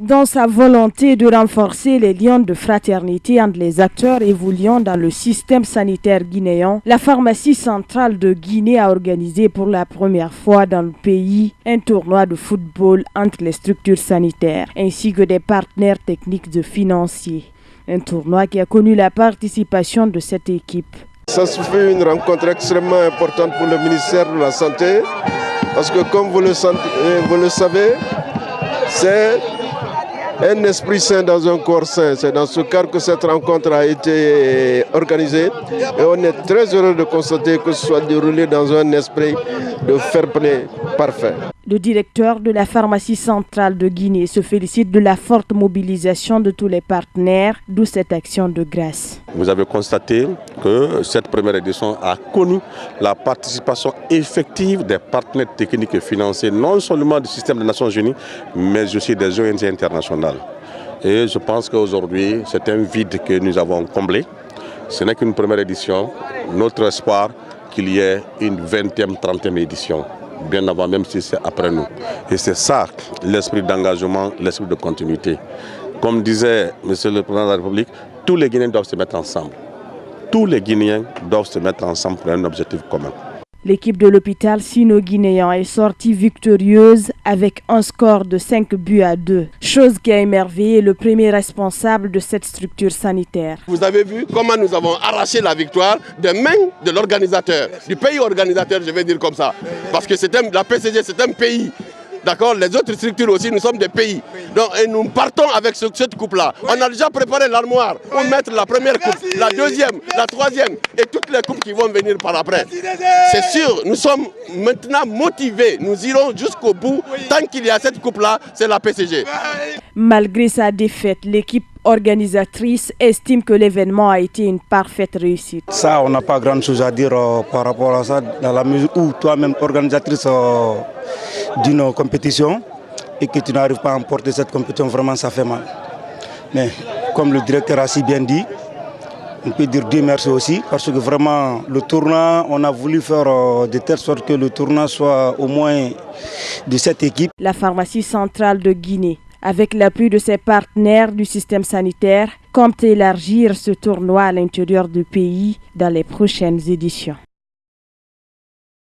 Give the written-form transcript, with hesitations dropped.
Dans sa volonté de renforcer les liens de fraternité entre les acteurs évoluant dans le système sanitaire guinéen, la pharmacie centrale de Guinée a organisé pour la première fois dans le pays un tournoi de football entre les structures sanitaires ainsi que des partenaires techniques et financiers. Un tournoi qui a connu la participation de cette équipe. Ça se fait une rencontre extrêmement importante pour le ministère de la Santé parce que comme vous le savez, c'est un esprit sain dans un corps sain. C'est dans ce cadre que cette rencontre a été organisée et on est très heureux de constater que ce soit déroulé dans un esprit de fair play parfait. Le directeur de la pharmacie centrale de Guinée se félicite de la forte mobilisation de tous les partenaires, d'où cette action de grâce. Vous avez constaté que cette première édition a connu la participation effective des partenaires techniques et financiers, non seulement du système des Nations Unies, mais aussi des ONG internationales. Et je pense qu'aujourd'hui, c'est un vide que nous avons comblé. Ce n'est qu'une première édition. Notre espoir qu'il y ait une 20e, 30e édition, bien avant, même si c'est après nous. Et c'est ça, l'esprit d'engagement, l'esprit de continuité. Comme disait M. le Président de la République, tous les Guinéens doivent se mettre ensemble. Tous les Guinéens doivent se mettre ensemble pour un objectif commun. L'équipe de l'hôpital sino-guinéen est sortie victorieuse avec un score de 5-2, chose qui a émerveillé le premier responsable de cette structure sanitaire. Vous avez vu comment nous avons arraché la victoire des mains de l'organisateur, du pays organisateur, je vais dire comme ça. Parce que la PCG, c'est un pays. D'accord, les autres structures aussi, nous sommes des pays. Donc, et nous partons avec cette coupe-là. On a déjà préparé l'armoire pour mettre la première coupe, la deuxième, la troisième et toutes les coupes qui vont venir par après. C'est sûr, nous sommes maintenant motivés. Nous irons jusqu'au bout. Tant qu'il y a cette coupe-là, c'est la PCG. Malgré sa défaite, l'équipe organisatrice estime que l'événement a été une parfaite réussite. Ça, on n'a pas grand chose à dire par rapport à ça, dans la mesure où toi-même organisatrice d'une compétition et que tu n'arrives pas à emporter cette compétition, vraiment ça fait mal. Mais comme le directeur a si bien dit, on peut dire Dieu merci aussi parce que vraiment le tournoi, on a voulu faire de telle sorte que le tournoi soit au moins de cette équipe. La pharmacie centrale de Guinée, avec l'appui de ses partenaires du système sanitaire, compte élargir ce tournoi à l'intérieur du pays dans les prochaines éditions.